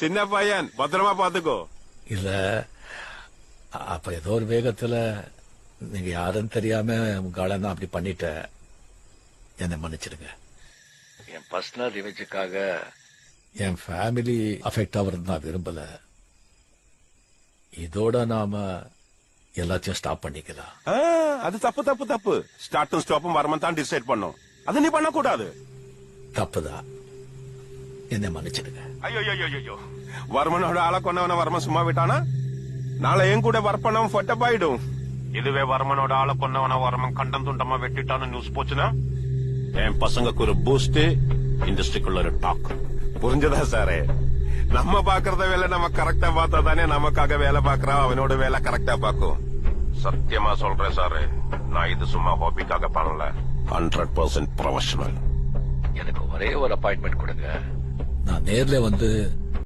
சின்ன பையன் பத்திரமா பாத்துக்கோ. இல்ல அப்ப ஏதோ ஒரு வேகத்துல நீங்க யாருன்னு தெரியாம உங்க ஆள அப்படி பண்ணிட்ட. என்னை மன்னிச்சிடுங்க. என் பர்சனல் ரிவெஞ்சுக்காக என் ஃபேமிலி அஃபெக்ட் ஆகுறது நான் விரும்பல. இதோட நாம எல்லாத்தையும் ஸ்டாப் பண்ணிக்கலாம். அது தப்பு தப்பு தப்பு. ஸ்டார்ட்டும் ஸ்டாப்பும் வரமன் தான் டிசைட் பண்ணும். அது நீ பண்ணக்கூடாது. தப்புதான். என்னை மன்னிச்சிடுங்க. ஐயோ வர்மனோட ஆளை கொண்டவன வர்மன் சும்மா விட்டானா? நாளை என் கூட ஒர்க் பண்ணவன் ஃபட்டப் ஆயிடும். இதுவே வர்மனோட ஆளை கொண்டவன வர்மன் கண்டம் துண்டமா வெட்டிட்டான்னு நியூஸ் போச்சுன்னா என் பசங்களுக்கு ஒரு பூஸ்ட், இண்டஸ்ட்ரிக்குள்ள ஒரு டாக். புரிஞ்சதா சாரே? நம்ம பாக்குறத வேலை நம்ம கரெக்டா பார்த்தா தானே நமக்காக வேலை பாக்குறான். அவனோட வேலை கரெக்டா பாக்கும். சத்தியமா சொல்றேன் சாரு, நான் இது சும்மா ஹாபிக்காக பண்ணல. 100% ப்ரொஃபஷனல். எனக்கு ஒரே ஒரு அப்பாயின்மெண்ட் கொடுங்க. நான் நேர்ல வந்து